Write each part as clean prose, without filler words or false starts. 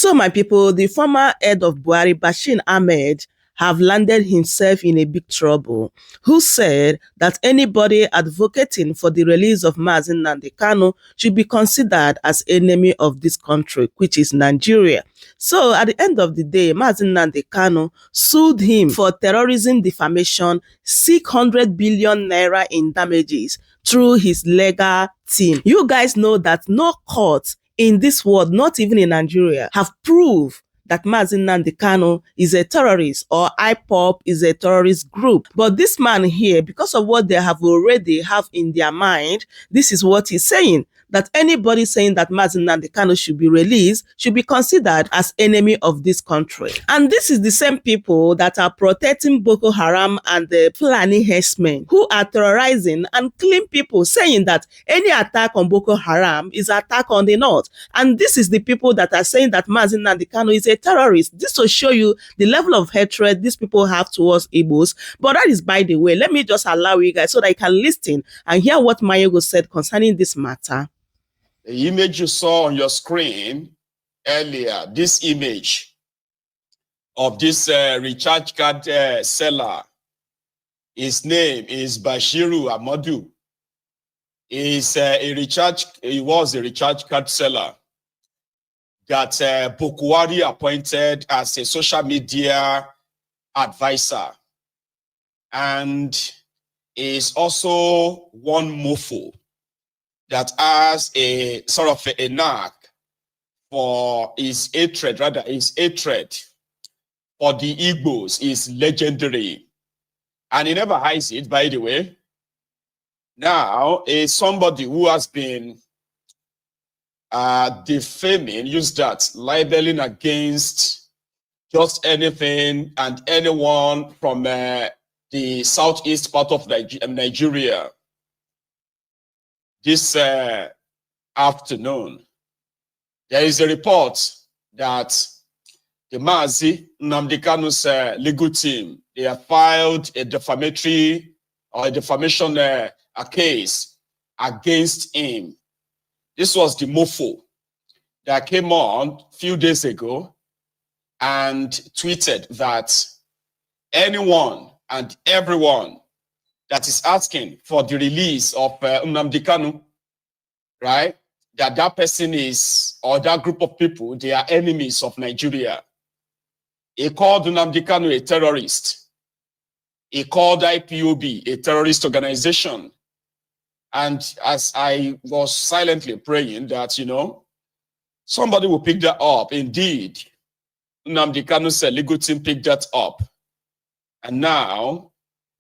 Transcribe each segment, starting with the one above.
So, my people, the former head of Buhari, Bashir Ahmad, have landed himself in a big trouble, who said that anybody advocating for the release of Mazi Nnamdi Kanu should be considered as enemy of this country, which is Nigeria. So at the end of the day, Mazi Nnamdi Kanu sued him for terrorism defamation, 600 billion naira in damages through his legal team. You guys know that no court in this world, not even in Nigeria, have proved that Mazi Nnamdi Kanu is a terrorist or IPOB is a terrorist group. But this man here, because of what they have already have in their mind, this is what he's saying, that anybody saying that Mazi Nnamdi Kanu should be released should be considered as enemy of this country. And this is the same people that are protecting Boko Haram and the Fulani herdsmen who are terrorizing and killing people, saying that any attack on Boko Haram is an attack on the north. And this is the people that are saying that Mazi Nnamdi Kanu is a terrorist. This will show you the level of hatred these people have towards Igbos. But that is by the way. Let me just allow you guys so that you can listen and hear what Mayego said concerning this matter. The image you saw on your screen earlier, this image of this recharge card seller, his name is Bashir Ahmad. He was a recharge card seller that Buhari appointed as a social media advisor, and is also one mofo that has a sort of a knack for his hatred for the Igbos is legendary. And he never hides it, by the way. Now, is somebody who has been defaming, use that, libeling against just anything and anyone from the southeast part of Nigeria. This afternoon, there is a report that the Mazi Nnamdi Kanu's legal team, they have filed a defamation case against him. This was the mofo that came on a few days ago and tweeted that anyone and everyone that is asking for the release of Nnamdi Kanu, right? That person is, or that group of people, they are enemies of Nigeria. He called Nnamdi Kanu a terrorist. He called IPOB a terrorist organization. And as I was silently praying that, you know, somebody will pick that up. Indeed, Nnamdi Kanu's legal team picked that up. And now,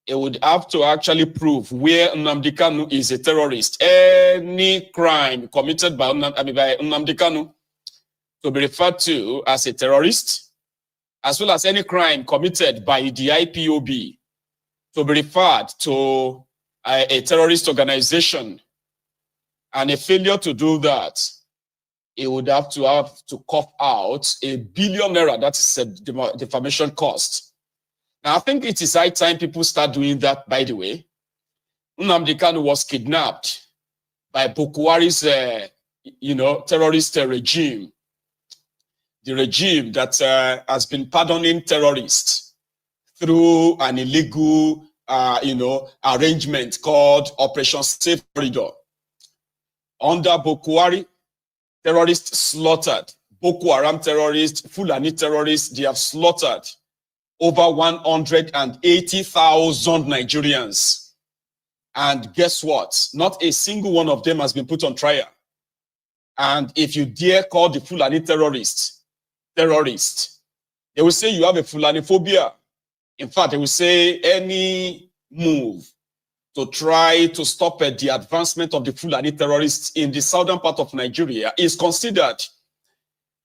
it would have to actually prove where Nnamdi Kanu is a terrorist. Any crime committed by Nnamdi Kanu to be referred to as a terrorist, as well as any crime committed by the IPOB to be referred to a terrorist organization. And a failure to do that, it would have to cough out £1 billion. That is a defamation cost. Now, I think it is high time people start doing that, by the way. Nnamdi Kanu was kidnapped by Buhari's, terrorist regime. The regime that has been pardoning terrorists through an illegal, arrangement called Operation Safe Corridor. Under Buhari, terrorists slaughtered. Boko Haram terrorists, Fulani terrorists, they have slaughtered over 180,000 Nigerians. And guess what? Not a single one of them has been put on trial. And if you dare call the Fulani terrorist, they will say you have a Fulani phobia. In fact, they will say any move to try to stop the advancement of the Fulani terrorists in the southern part of Nigeria is considered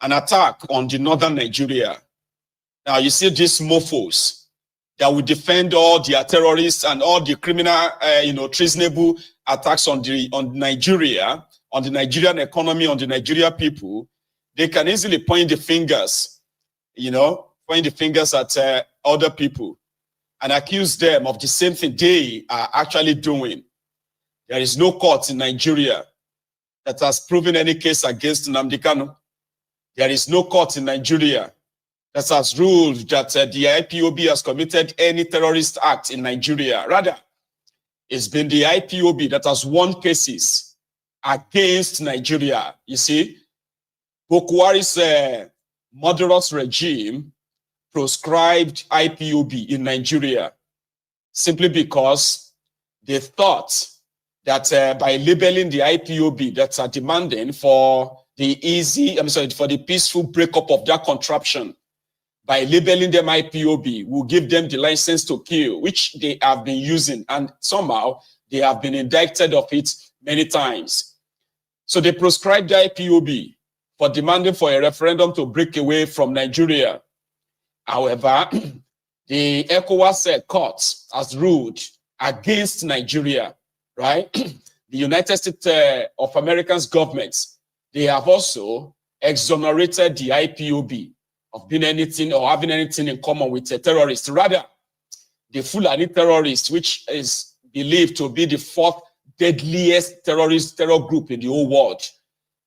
an attack on the northern Nigeria. Now, you see these mofos that will defend all their terrorists and all the criminal, treasonable attacks on Nigeria, on the Nigerian economy, on the Nigerian people. They can easily point the fingers, at other people and accuse them of the same thing they are actually doing. There is no court in Nigeria that has proven any case against Nnamdi Kanu. There is no court in Nigeria that has ruled that the IPOB has committed any terrorist act in Nigeria. Rather, it's been the IPOB that has won cases against Nigeria. You see, Buhari's murderous regime proscribed IPOB in Nigeria simply because they thought that by labeling the IPOB that are demanding for the for the peaceful breakup of that contraption, by labeling them IPOB, will give them the license to kill, which they have been using, and somehow they have been indicted of it many times. So they proscribed the IPOB for demanding for a referendum to break away from Nigeria. However, the ECOWAS court has ruled against Nigeria, right? The United States of America's government, they have also exonerated the IPOB of being anything or having anything in common with a terrorist. Rather, the Fulani terrorist, which is believed to be the fourth deadliest terror group in the whole world,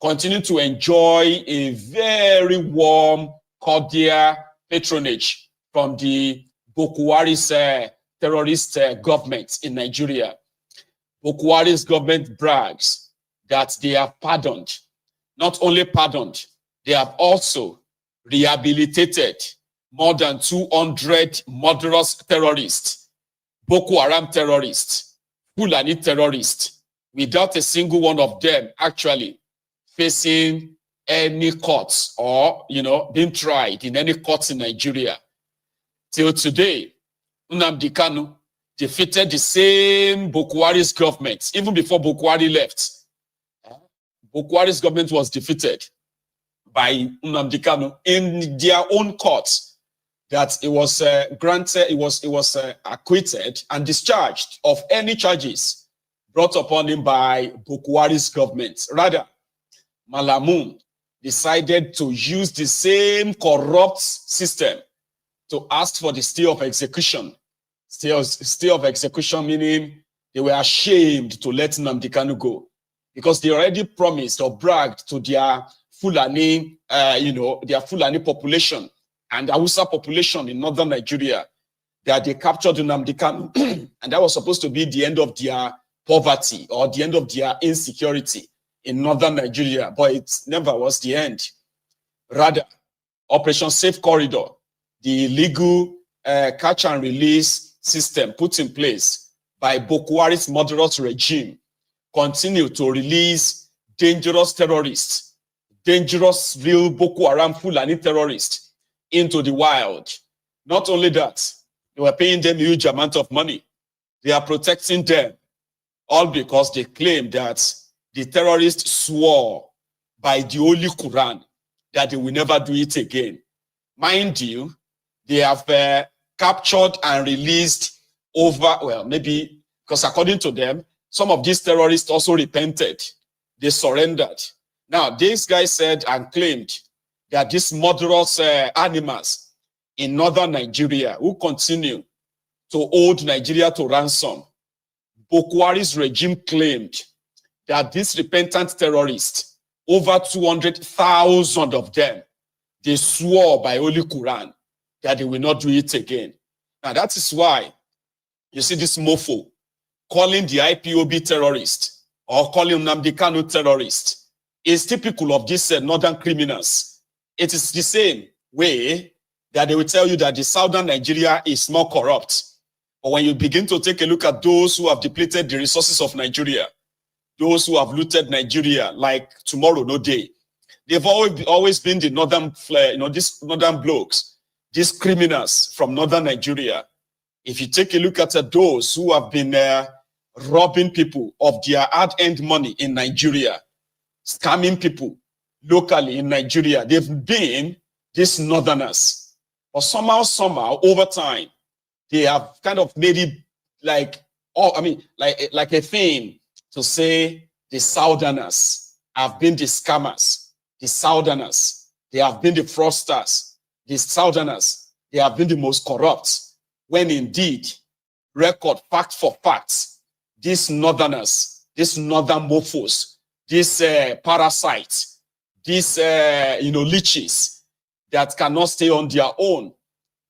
continue to enjoy a very warm, cordial patronage from the Buhari's terrorist government in Nigeria. Buhari's government brags that they have pardoned. Not only pardoned, they have also rehabilitated more than 200 murderous terrorists, Boko Haram terrorists, Fulani terrorists, without a single one of them actually facing any courts or, being tried in any courts in Nigeria. Till today, Nnamdi Kanu defeated the same Buhari's government, even before Buhari left. Buhari's government was defeated by Nnamdi Kanu in their own courts, that it was acquitted and discharged of any charges brought upon him by Buhari's government. Rather, Malamun decided to use the same corrupt system to ask for the stay of execution. Stay of execution meaning they were ashamed to let Nnamdi Kanu go because they already promised or bragged to their Fulani, their Fulani population and the Hausa population in northern Nigeria that they captured Nnamdi Kanu, and that was supposed to be the end of their poverty or the end of their insecurity in northern Nigeria, but it never was the end. Rather, Operation Safe Corridor, the illegal catch and release system put in place by Buhari's murderous regime, continued to release dangerous terrorists, dangerous real Boko Haram Fulani terrorists into the wild. Not only that, they were paying them a huge amount of money. They are protecting them, all because they claim that the terrorists swore by the Holy Quran that they will never do it again. Mind you, they have captured and released maybe, because according to them, some of these terrorists also repented. They surrendered. Now, these guys said and claimed that these murderous animals in northern Nigeria who continue to hold Nigeria to ransom, Buhari's regime claimed that these repentant terrorists, over 200,000 of them, they swore by Holy Quran that they will not do it again. Now, that is why you see this mofo calling the IPOB terrorist or calling Nnamdi Kanu terrorist is typical of these northern criminals. It is the same way that they will tell you that the southern Nigeria is more corrupt. But when you begin to take a look at those who have depleted the resources of Nigeria, those who have looted Nigeria like tomorrow, no day, they've always been the northern, these northern blokes, these criminals from northern Nigeria. If you take a look at those who have been robbing people of their hard-earned money in Nigeria, scamming people locally in Nigeria, they've been these northerners. But somehow, over time, they have kind of made it like a thing to say the southerners have been the scammers, the southerners, they have been the fraudsters, the southerners, they have been the most corrupt, when indeed, record fact for facts, these northerners, these northern mofos, these parasites, these, leeches that cannot stay on their own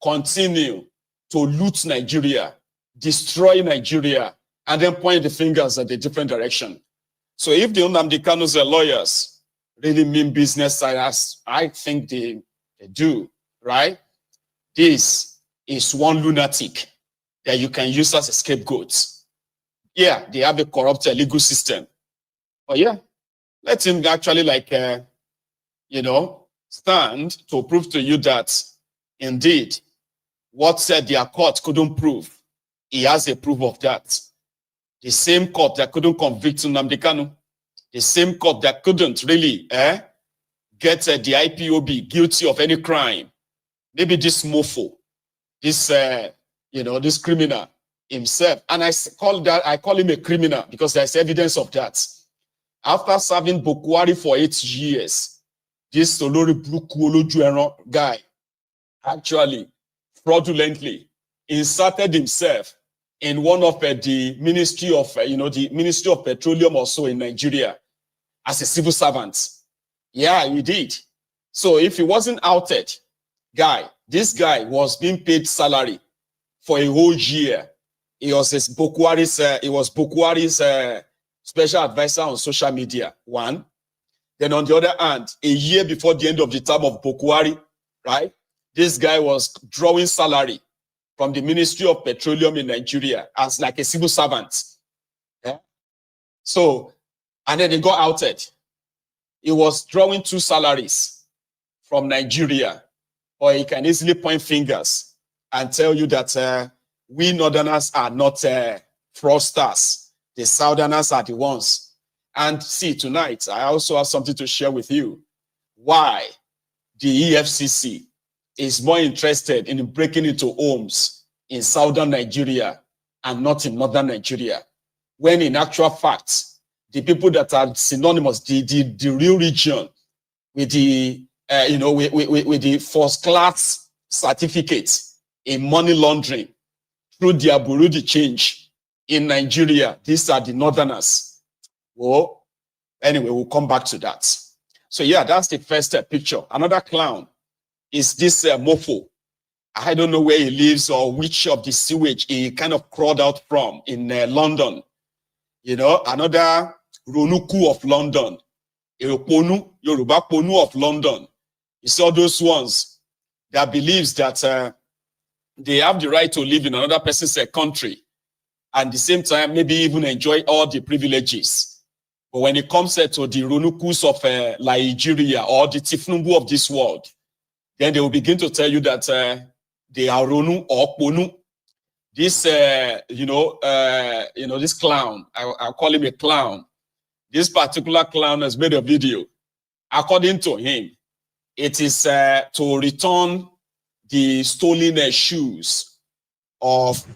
continue to loot Nigeria, destroy Nigeria, and then point the fingers at a different direction. So if the Nnamdi Kanu's lawyers really mean business, as I think they do, right? This is one lunatic that you can use as a scapegoat. Yeah, they have a corrupt legal system. But yeah, let him actually stand to prove to you that indeed what said their court couldn't prove, he has a proof of that. The same court that couldn't convict Nnamdi Kanu, the same court that couldn't really get the IPOB guilty of any crime. Maybe this mofo, this this criminal himself, and I call him a criminal because there's evidence of that. After serving Buhari for 8 years, this Olori Blukuolojueran guy actually fraudulently inserted himself in one of the Ministry of the Ministry of Petroleum also in Nigeria as a civil servant. Yeah, he did. So if he wasn't outed, this guy was being paid salary for a whole year. He was Buhari's special advisor on social media. One. Then on the other hand, a year before the end of the term of Buhari, right? This guy was drawing salary from the Ministry of Petroleum in Nigeria as like a civil servant. Yeah? So, and then he got outed. He was drawing 2 salaries from Nigeria, or he can easily point fingers and tell you that we Northerners are not fraudsters. The Southerners are the ones. And see, tonight, I also have something to share with you. Why the EFCC is more interested in breaking into homes in southern Nigeria and not in northern Nigeria, when in actual fact, the people that are synonymous, the real region with the with the first class certificates in money laundering through their bureau de change in Nigeria, these are the northerners. Well, anyway, we'll come back to that. So yeah, that's the first picture. Another clown is this mofo. I don't know where he lives or which of the sewage he kind of crawled out from in London. Another Ronuku of London, Yoruba Ponu of London. You saw those ones that believes that they have the right to live in another person's country and at the same time maybe even enjoy all the privileges. But when it comes to the Ronukus of Nigeria or the Tifnumbu of this world, then they will begin to tell you that they are Ronu or Ponu. This, this clown, I'll call him a clown. This particular clown has made a video. According to him, it is to return the stolen shoes of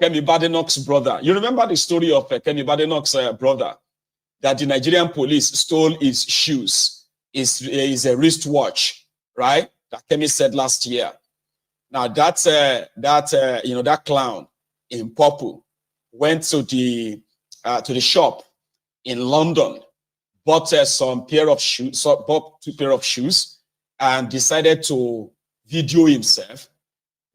Kemi Badenoch's brother. You remember the story of Kemi Badenoch's brother, that the Nigerian police stole his shoes, is a wristwatch, right? That Kemi said last year. Now that clown in purple went to the shop in London, bought some pair of shoes, bought 2 pair of shoes, and decided to video himself.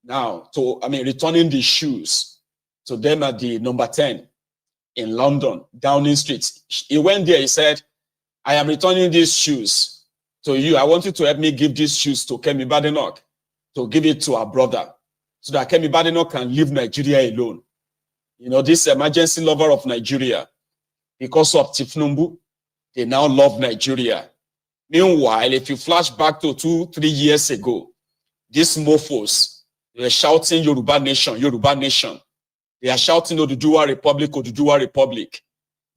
Now, returning the shoes to them at the number 10 in London, Downing Street. He went there. He said, "I am returning these shoes to you. I want you to help me give these shoes to Kemi Badenoch, to give it to our brother, so that Kemi Badenoch can leave Nigeria alone." This emergency lover of Nigeria, because of Tifnumbu, they now love Nigeria. Meanwhile, if you flash back to 2-3 years ago, these mofos, they were shouting Yoruba Nation, Yoruba Nation. They are shouting Oduduwa Republic, Oduduwa Republic.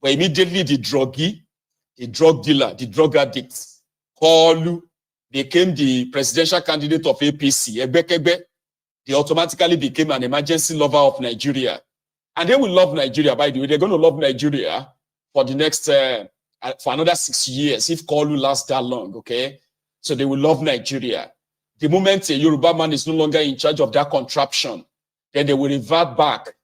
But immediately the druggie, the drug dealer, the drug addict, Kolu, became the presidential candidate of APC, Egbekegbe, they automatically became an emergency lover of Nigeria. And they will love Nigeria, by the way. They're going to love Nigeria for the next, for another 6 years, if Kolu lasts that long, okay? So they will love Nigeria. The moment a Yoruba man is no longer in charge of that contraption, then they will revert back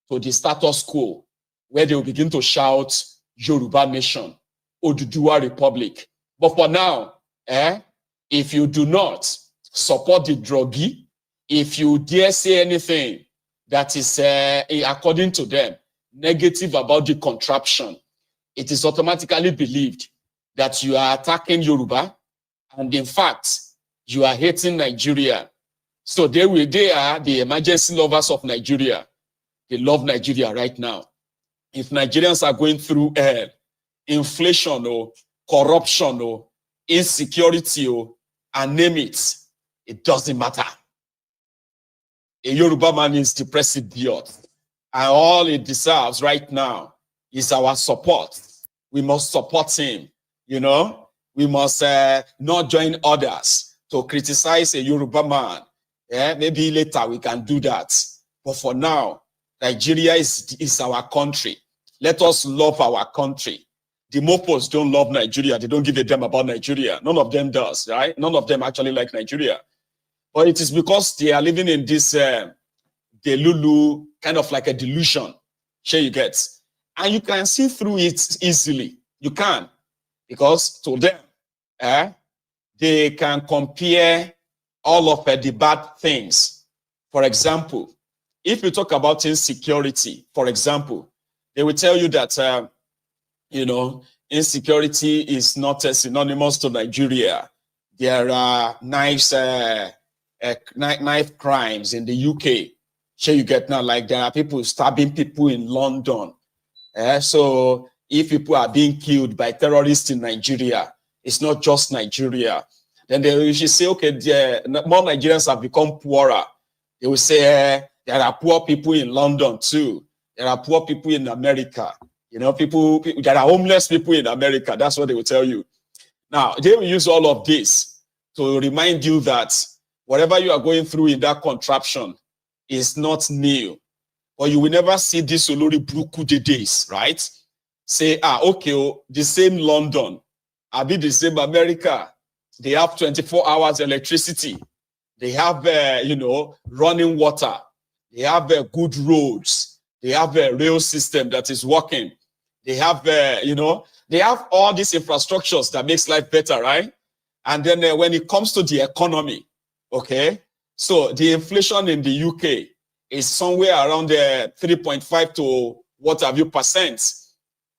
to the status quo, where they will begin to shout Yoruba Nation, Oduduwa Republic. But for now, if you do not support the druggie, if you dare say anything that is, according to them, negative about the contraption, it is automatically believed that you are attacking Yoruba, and in fact, you are hating Nigeria. So they are the emergency lovers of Nigeria. They love Nigeria right now. If Nigerians are going through inflation or corruption or insecurity or and name it, it doesn't matter. A Yoruba man is depressed beyond, and all it deserves right now is our support. We must support him. You know, we must not join others to criticize a Yoruba man. Maybe later we can do that. But for now, Nigeria is our country. Let us love our country. The Mopos don't love Nigeria. They don't give a damn about Nigeria. None of them does, right? None of them actually like Nigeria. But it is because they are living in this delulu, kind of like a delusion. Sure, you get. And you can see through it easily. You can. Because to them, they can compare all of the bad things. For example, if you talk about insecurity, for example, they will tell you that, you know, insecurity is not synonymous to Nigeria. There are knife crimes in the UK. Sure, you get now, like there are people stabbing people in London. So if people are being killed by terrorists in Nigeria, it's not just Nigeria. Then they usually say, okay, more Nigerians have become poorer. They will say there are poor people in London too. There are poor people in America. You know, people, there are homeless people in America. That's what they will tell you. Now, they will use all of this to remind you that whatever you are going through in that contraption is not new. But you will never see this Olori Bruku days, right? Say, okay, the same London, I'll be the same America. They have 24 hours electricity. They have, you know, running water. They have good roads. They have a rail system that is working. They have, you know, they have all these infrastructures that makes life better, right? And then when it comes to the economy, okay, so the inflation in the UK is somewhere around 3.5 to what have you percent.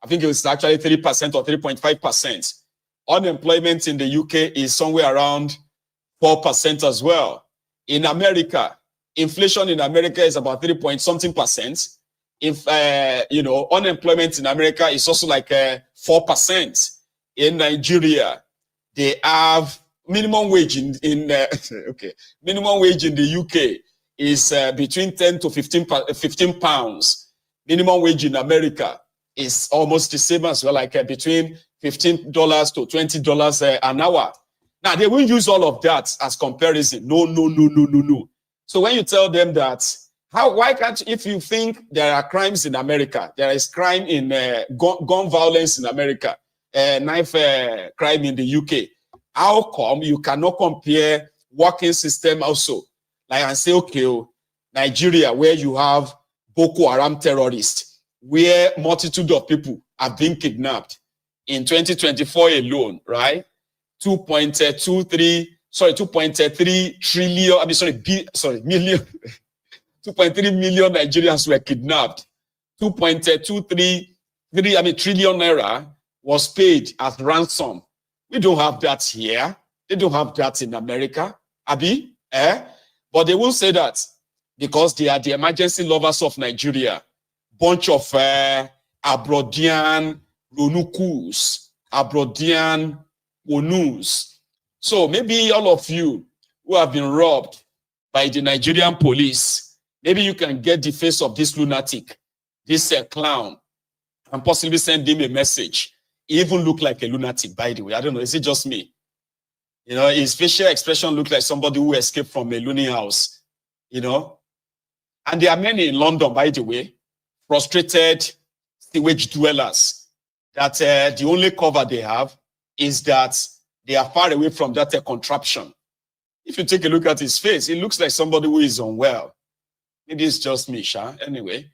I think it was actually 3% or 3.5%. Unemployment in the UK is somewhere around 4% as well. In America, inflation in America is about 3-point-something%. If, you know, unemployment in America is also like 4%. In Nigeria, they have minimum wage okay, minimum wage in the UK is between 10 to 15 pounds. Minimum wage in America is almost the same as well, like between $15 to $20 an hour. Now, they will use all of that as comparison. No. So when you tell them that, why can't, if you think there are crimes in America, there is crime in gun violence in America, knife crime in the UK, how come you cannot compare working system also? Like, and say, okay, Nigeria, where you have Boko Haram terrorists, where multitude of people have been kidnapped in 2024 alone, right? 2.3 trillion, million, 2.3 million Nigerians were kidnapped. 2.23 trillion naira was paid as ransom. We don't have that here. They don't have that in America. Abi? But they will say that because they are the emergency lovers of Nigeria. Bunch of Abrodian Ronukus, Abrodian Onus. So maybe all of you who have been robbed by the Nigerian police, maybe you can get the face of this lunatic, this clown, and possibly send him a message. He even look like a lunatic, by the way. I don't know, is it just me? You know, his facial expression looked like somebody who escaped from a loony house, you know? And there are many in London, by the way, frustrated sewage dwellers, that the only cover they have is that they are far away from that contraption. If you take a look at his face, it looks like somebody who is unwell. Maybe it's just me, anyway.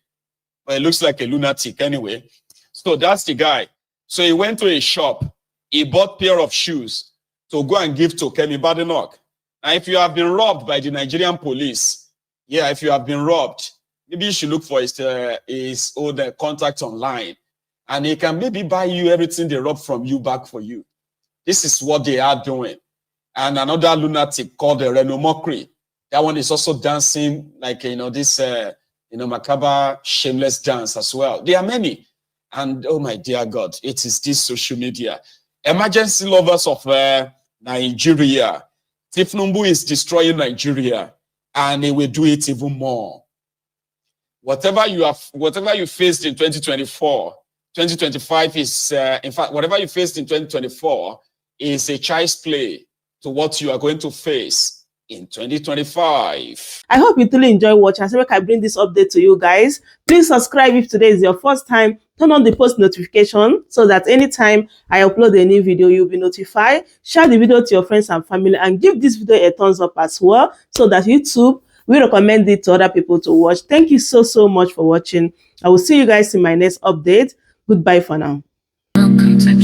But it looks like a lunatic anyway. So that's the guy. So he went to a shop he bought pair of shoes to go and give to Kemi Badenoch. Now, if you have been robbed by the Nigerian police, yeah, if you have been robbed, maybe you should look for his old contact online, and he can maybe buy you everything they robbed from you back for you. This is what they are doing. And another lunatic called Reno Mokri, that one is also dancing like, this, macabre, shameless dance as well. There are many. And oh my dear God, it is this social media. Emergency lovers of Nigeria. Tifnumbu is destroying Nigeria, and he will do it even more. Whatever you faced in 2024, 2025 is, in fact, whatever you faced in 2024 is a child's play to what you are going to face in 2025. I hope you truly enjoy watching. As I bring this update to you guys, please subscribe if today is your first time. Turn on the post notification so that anytime I upload a new video, you'll be notified. Share the video to your friends and family, and give this video a thumbs up as well so that YouTube will recommend it to other people to watch. Thank you so much for watching. I will see you guys in my next update. Goodbye for now. Welcome to